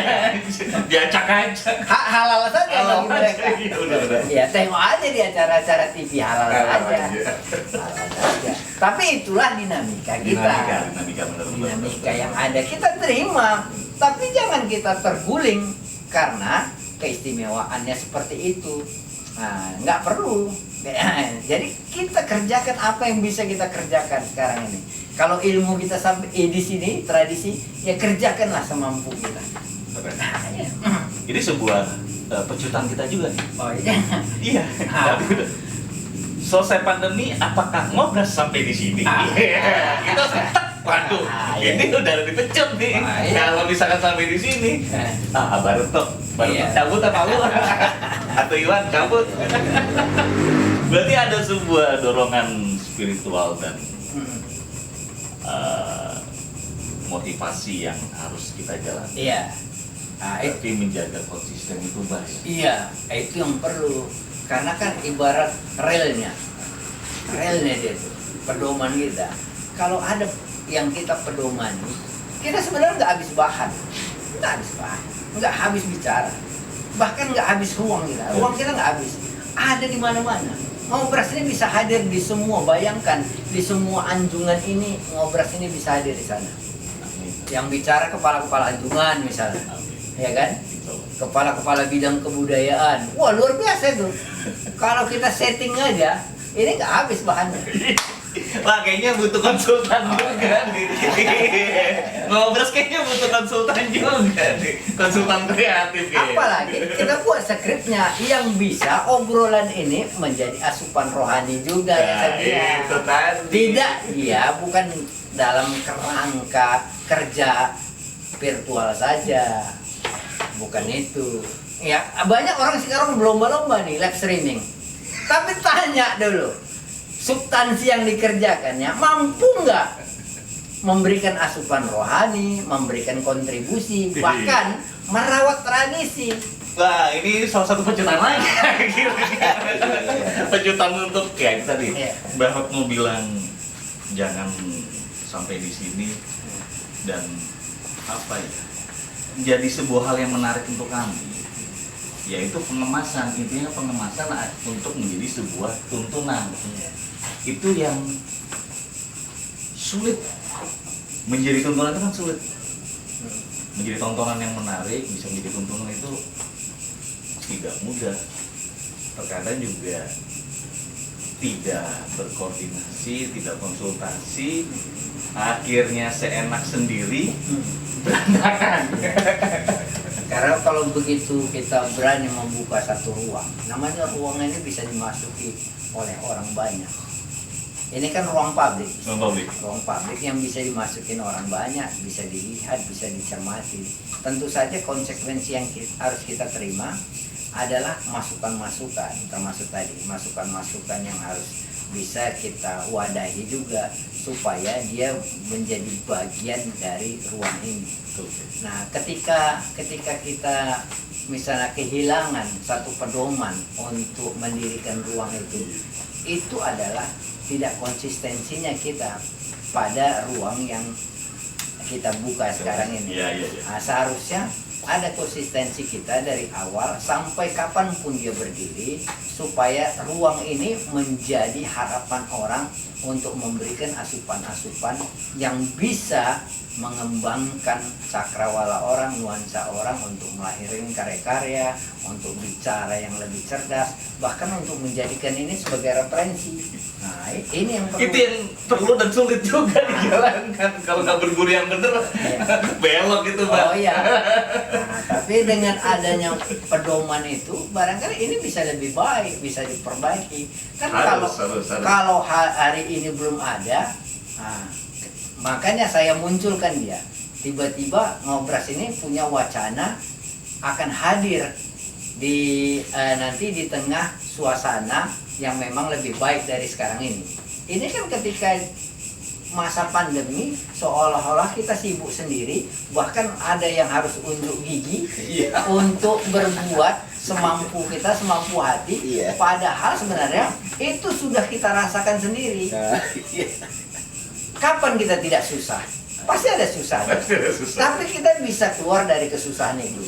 Diacak-acak. Halal saja bagi mereka. Iya, udah. Ya, tengok aja di acara-acara TV halal Halal aja. aja. Halal saja. Tapi itulah dinamika kita. Dinamika benar-benar. Dinamika yang ada kita terima, tapi jangan kita terguling karena keistimewaannya seperti itu. Nah, nggak perlu. Jadi kita kerjakan apa yang bisa kita kerjakan sekarang ini. Kalau ilmu kita sampai di sini, tradisi, ya kerjakanlah semampu kita. Nah, ya. Ini sebuah pecutan kita juga nih. Oh iya. Iya. Tapi udah. Selesai pandemi, apakah ngobras sampai di sini? Kita setek, waduh, ini udah dipecut nih. Kalau misalkan sampai di sini, baru cabut apa lu? Atau Iwan cabut? Berarti ada sebuah dorongan spiritual dan motivasi yang harus kita jalani. Iya. Tapi menjaga konsisten itu baik. Iya, itu yang perlu. Karena kan ibarat relnya dia tuh, pedoman kita. Kalau ada yang kita pedomani, kita sebenarnya nggak habis bahan, nggak habis bicara, bahkan nggak habis ruang kita nggak habis. Ada di mana-mana. Ngobras ini bisa hadir di semua. Bayangkan di semua anjungan ini, ngobras ini bisa hadir di sana. Yang bicara kepala-kepala anjungan misalnya, ya kan? Kepala-kepala bidang kebudayaan. Wah, luar biasa itu. Kalau kita setting aja, ini nggak habis bahannya. Wah, kayaknya butuh konsultan juga nih. Ngobras kayaknya butuh konsultan juga nih. Konsultan kreatif kayaknya. Apalagi kita buat skripnya yang bisa obrolan ini menjadi asupan rohani juga ya tadi. Itu tadi. Tidak, ya bukan dalam kerangka kerja virtual saja. Bukan itu. Ya, banyak orang sekarang berlomba-lomba nih live streaming. Tapi tanya dulu, substansi yang dikerjakannya mampu nggak memberikan asupan rohani, memberikan kontribusi, bahkan merawat tradisi. Wah, ini salah satu pecutan lagi. Pecutan untuk ya itu tadi. Mbak Hotno bilang jangan sampai di sini dan apa ya? Jadi sebuah hal yang menarik untuk kami, yaitu pengemasan. Intinya pengemasan untuk menjadi sebuah tuntunan. Itu yang sulit. Menjadi tuntunan itu kan sulit. Menjadi tontonan yang menarik, bisa menjadi tuntunan itu tidak mudah. Terkadang juga tidak berkoordinasi, tidak konsultasi, akhirnya seenak sendiri, berantakan. Karena kalau begitu kita berani membuka satu ruang, namanya ruang ini bisa dimasuki oleh orang banyak. Ini kan ruang publik. Ruang publik yang bisa dimasukin orang banyak, bisa dilihat, bisa dicermati. Tentu saja konsekuensi yang harus kita terima adalah masukan-masukan, termasuk tadi masukan-masukan yang harus bisa kita wadahi juga supaya dia menjadi bagian dari ruang ini. Nah, ketika kita misalnya kehilangan satu pedoman untuk mendirikan ruang itu adalah tidak konsistensinya kita pada ruang yang kita buka sekarang ini. Nah, seharusnya ada konsistensi kita dari awal sampai kapanpun dia berdiri supaya ruang ini menjadi harapan orang untuk memberikan asupan-asupan yang bisa mengembangkan cakrawala orang, nuansa orang untuk melahirkan karya-karya, untuk bicara yang lebih cerdas, bahkan untuk menjadikan ini sebagai referensi. Nah, ini yang perlu. Itu yang perlu dan sulit juga dijalankan kalau nggak berguru yang bener, belok gitu, Pak. Oh iya. Nah, Tapi dengan adanya pedoman itu, barangkali ini bisa lebih baik, bisa diperbaiki. Kan Harus. kalau hari ini belum ada, nah, makanya saya munculkan dia. Tiba-tiba Ngobras ini punya wacana akan hadir di nanti di tengah suasana yang memang lebih baik dari sekarang ini. Ini kan ketika masa pandemi seolah-olah kita sibuk sendiri, bahkan ada yang harus unjuk gigi untuk berbuat semampu kita, semampu hati. Padahal sebenarnya itu sudah kita rasakan sendiri. Kapan kita tidak susah? Pasti ada susah. Tapi kita bisa keluar dari kesusahan itu.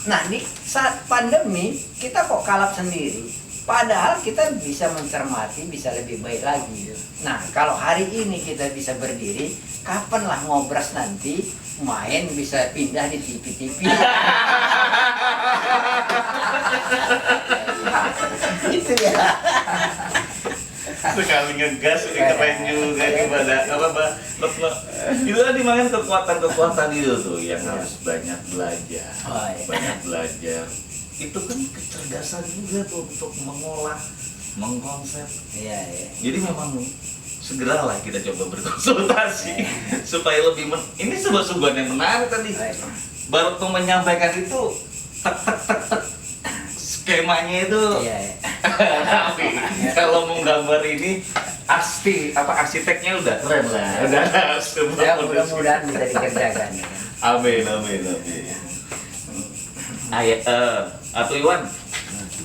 Nah, di saat pandemi kita kok kalap sendiri. Padahal kita bisa mencermati, bisa lebih baik lagi. Nah, kalau hari ini kita bisa berdiri, kapanlah Ngobras nanti main bisa pindah di TV-TV. Itu ya. Sekali ngegas keren juga gimana itu tadi makan kekuatan itu tuh yang harus banyak belajar. Banyak belajar itu kan kecerdasan juga tuh untuk mengolah, mengkonsep. Jadi memang segeralah kita coba berkonsultasi supaya lebih ini sebuah suguhan yang menarik tadi. Baru tuh menyampaikan itu tek skemanya itu. Tapi kalau mau gambar ini arsiteknya udah keren lah. Ya, mudah-mudahan bisa dikerjakan. Amin.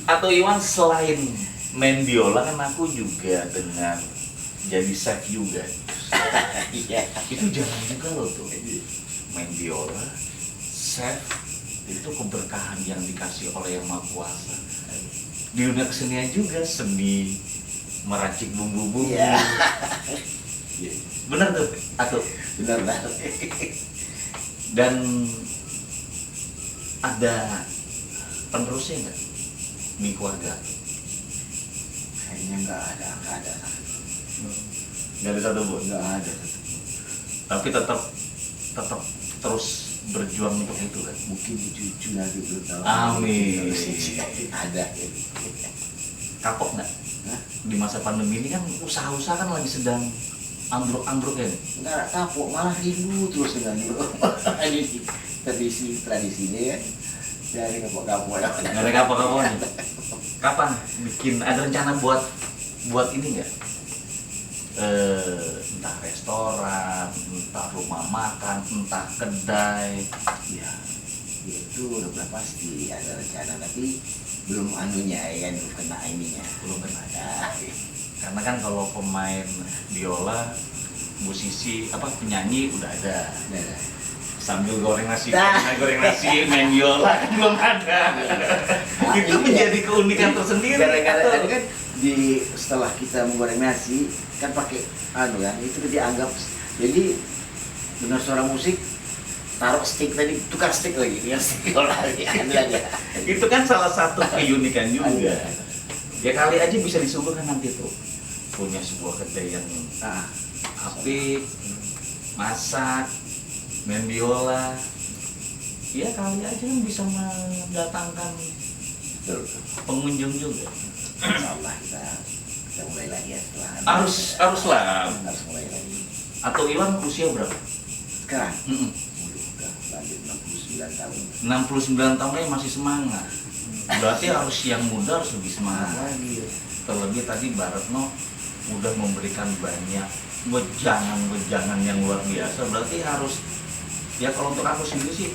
Atau Iwan selain main biola kan aku juga dengan jadi chef juga. Itu jangan juga loh tuh. Main biola, chef itu keberkahan yang dikasih oleh Yang Maha Kuasa. Di dunia kesenian juga, seni meracik bumbu-bumbu. Benar tuh, atau Benar. dan ada penerusnya nggak di keluarga? Kayaknya nggak ada. Nggak ada satu pun. Nggak ada. Tapi tetap terus berjuang untuk itu kan. Mungkin cucu nanti belum tahu. Amin. Ada. Kapok nggak? Di masa pandemi ini kan usaha-usaha kan lagi sedang ambruk-ambruk ya. Nggak kapok, malah rindu terus dengan ini tradisinya ya. Dari kapok-kapok. Nggak ada kapok-kapoknya. Kapan bikin, ada rencana buat ini nggak? Entah restoran, entah rumah makan, entah kedai. Ya itu udah pasti ada rencana, tapi belum anunya ya kan, belum kena ininya. Belum kena. Karena kan kalau pemain biola, musisi, penyanyi udah ada. Sambil goreng nasi, main biola kan belum ada. Itu menjadi keunikan tersendiri. Gara-gara tadi kan setelah kita menggoreng nasi kan pakai itu dianggap jadi benar suara musik, taruh stick tadi, tukar stick lagi dengan stick lagi. Itu kan salah satu keunikan juga. Ya kali aja bisa disuguhkan nanti tuh punya sebuah kedai yang apik, masak, main biola. Ya kali aja kan bisa mendatangkan pengunjung juga. Insyaallah kita mulai lagi ya setelah haruslah. Harus mulai lagi. Atau Iwan usia berapa Sekarang udah lanjut 69 tahun. 69 tahunnya masih semangat. Berarti harus yang muda harus lebih semangat lagi. Terlebih tadi Baratno udah memberikan banyak wejangan yang luar biasa. Berarti harus, ya kalau untuk aku sendiri sih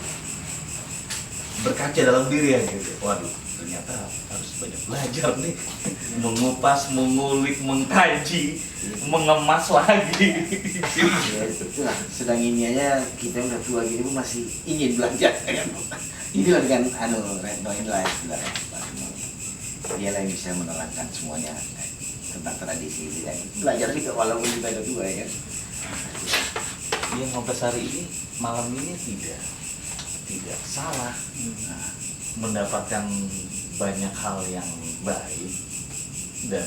berkaca dalam diri ya gitu. Waduh, ternyata harus banyak belajar nih, mengupas, mengulik, mengkaji, mengemas lagi. Ya, itulah, sedang ini aja kita udah tua gini pun masih ingin belajar kan. Inilah dengan Retno inilah sebenarnya dia yang bisa menerangkan semuanya tentang tradisi ini dan belajar juga walaupun kita udah tua ya kan. Yang Ngobras hari ini malam ini tidak salah. Mendapatkan banyak hal yang baik dan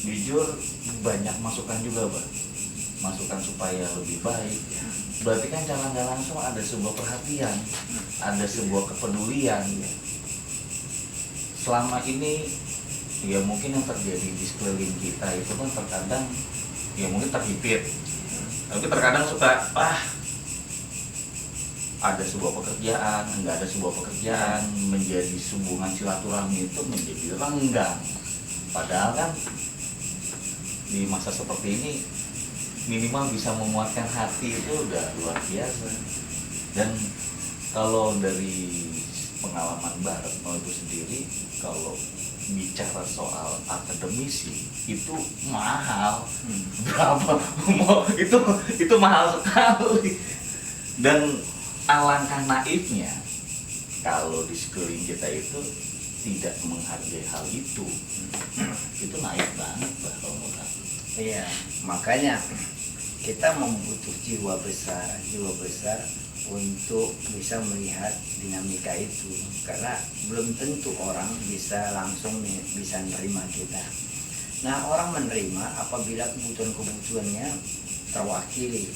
jujur banyak masukan juga, Bang. Masukan supaya lebih baik. berarti kan cara nggak langsung ada sebuah perhatian, ada sebuah kepedulian. Selama ini ya mungkin yang terjadi di sekeliling kita itu kan terkadang ya mungkin terhimpit, tapi terkadang suka ada sebuah pekerjaan, enggak ada sebuah pekerjaan, menjadi hubungan silaturahmi itu menjadi renggang. Padahal kan di masa seperti ini minimal bisa memuatkan hati itu udah luar biasa. Dan kalau dari pengalaman Mbak Retno itu sendiri, kalau bicara soal akademisi itu mahal, berapa itu mahal sekali. Dan alangkah naifnya kalau di sekeliling kita itu tidak menghargai hal itu naif banget Mbak kalau menurut aku. Iya, makanya kita membutuh jiwa besar untuk bisa melihat dinamika itu, karena belum tentu orang bisa langsung bisa menerima kita. Nah, orang menerima apabila kebutuhannya terwakili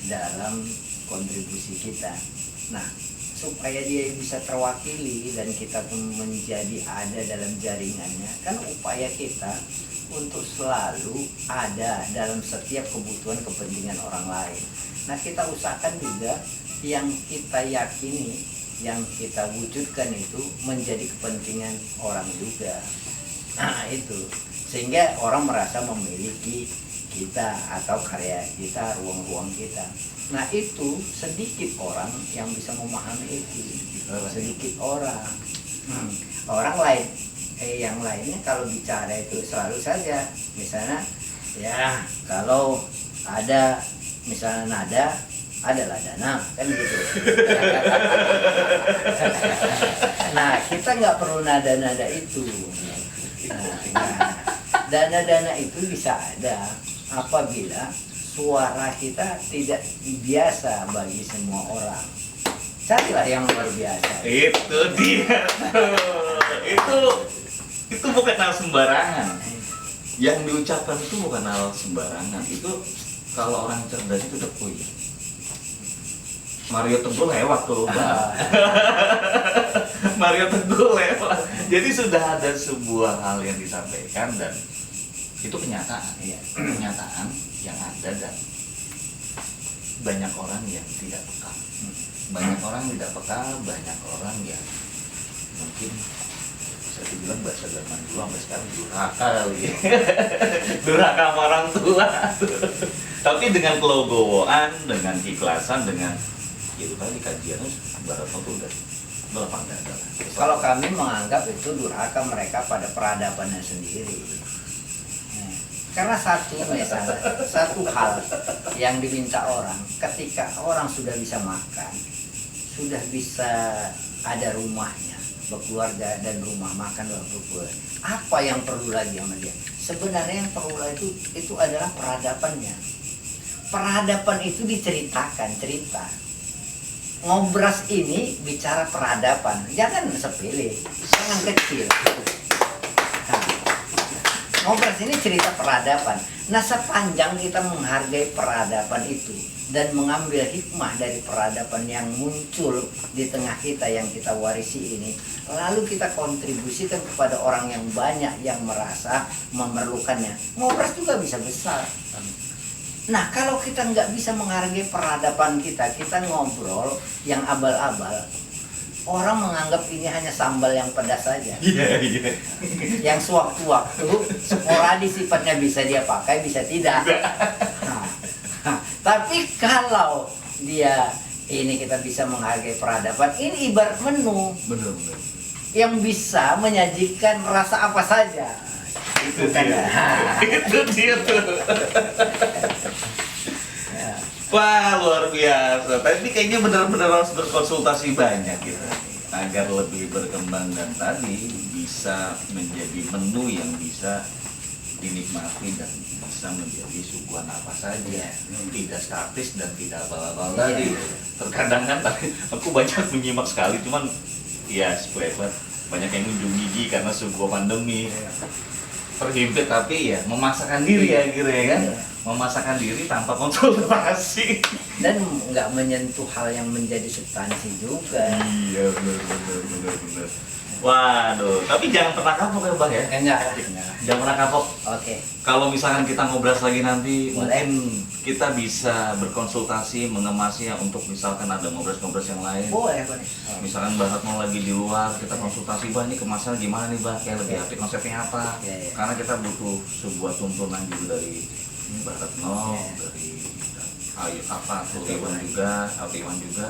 dalam kontribusi kita. Nah, supaya dia bisa terwakili dan kita pun menjadi ada dalam jaringannya, kan upaya kita untuk selalu ada dalam setiap kebutuhan kepentingan orang lain. Nah, kita usahakan juga yang kita yakini, yang kita wujudkan itu menjadi kepentingan orang juga. Nah, itu sehingga orang merasa memiliki kita atau karya kita, ruang-ruang kita. Nah, itu sedikit orang yang bisa memahami itu, sedikit orang. Orang lain, yang lainnya kalau bicara itu selalu saja, misalnya ya kalau ada misalnya nada, adalah dana, kan gitu. Nah, kita nggak perlu nada-nada itu. Nah, dana-dana itu bisa ada apabila suara kita tidak biasa bagi semua orang. Carilah yang luar biasa. Itu dia. itu bukan hal sembarangan. Yang diucapkan itu bukan hal sembarangan. Itu kalau orang cerdas itu udah Mario Teguh lewat tuh, Mario Teguh lewat. Jadi sudah ada sebuah hal yang disampaikan dan itu kenyataan, ya. Kenyataan yang ada dan banyak orang yang tidak peka. Banyak orang tidak peka, banyak orang yang mungkin bisa dibilang bahasa zaman dulu sampai sekarang durhaka kali. Durhaka sama orang tua. Tapi dengan kelegowoan, dengan keikhlasan, dengan itu tadi kajiannya Barat tuh udah lapang dada. Kalau kami menganggap itu durhaka mereka pada peradabannya sendiri. Karena satu hal yang diminta orang, ketika orang sudah bisa makan, sudah bisa ada rumahnya, berkeluarga dan rumah makan dan berkeluarga, apa yang perlu lagi sama dia? Sebenarnya yang perlu lagi itu adalah peradabannya. Peradaban itu diceritakan, cerita. Ngobras ini bicara peradaban, jangan sepele, jangan kecil. Ngobras ini cerita peradaban. Nah, sepanjang kita menghargai peradaban itu dan mengambil hikmah dari peradaban yang muncul di tengah kita yang kita warisi ini, lalu kita kontribusikan kepada orang yang banyak yang merasa memerlukannya, ngobras juga bisa besar. Nah, kalau kita nggak bisa menghargai peradaban kita ngobrol yang abal-abal, orang menganggap ini hanya sambal yang pedas saja. Iya. Yang sewaktu-waktu sporadis sifatnya bisa dia pakai, bisa tidak. Tapi kalau dia ini kita bisa menghargai peradaban, ini ibarat menu. Benar. Yang bisa menyajikan rasa apa saja. Itu dia tuh. Wah, luar biasa. Tapi kayaknya benar-benar harus berkonsultasi banyak kita agar lebih berkembang dan tadi bisa menjadi menu yang bisa dinikmati dan bisa menjadi suguhan apa saja, tidak statis dan tidak abal-abal tadi. Terkadang kan aku banyak menyimak sekali, cuman ya sepelebat banyak yang unjung gigi karena sebuah pandemi. terhimpit tapi ya memaksakan diri ya kira ya kan, Iya. memaksakan diri tanpa konsultasi. Dan nggak menyentuh hal yang menjadi substansi juga. Iya benar. Waduh, tapi jangan pernah kapok ya bang ya. Enggak. Jangan pernah kapok. Oke. Kalau misalkan kita ngobras lagi nanti, Boleh. mungkin kita bisa berkonsultasi mengemasnya untuk misalkan ada ngobras-ngobras yang lain. Boleh. Misalkan Barat mau lagi di luar, kita konsultasi, Bah ini kemasan gimana nih Bah, kayak lebih apik konsepnya apa? Iya. Karena kita butuh sebuah tuntunan juga dari Barat No, Iya. dari Ayu apa, Iwan juga,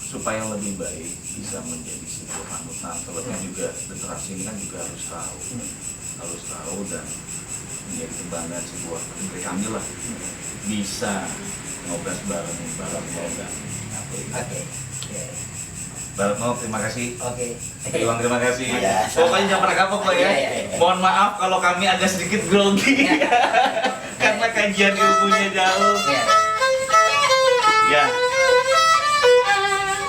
supaya lebih baik bisa menjadi sebuah panutan. Terlebih juga literasi ini kan juga harus tahu dan menjadi kebanggaan sebuah negeri kami lah, bisa ngobras bareng Barat No dan apa ini. Oke. Barat No, terima kasih. Oke. Iwan, terima kasih. Iya, Pokoknya jangan pernah kapok Pak ya. Iya. Mohon maaf kalau kami agak sedikit grogi karena kajian ilmunya jauh. Iya. Ya.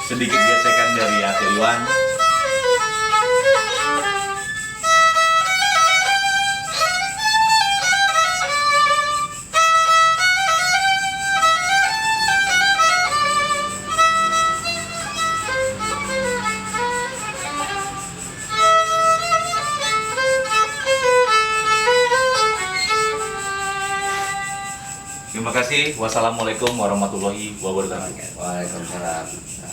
Sedikit gesekan dari Ate Iwan. Terima kasih. Wassalamualaikum warahmatullahi wabarakatuh. Waalaikumsalam.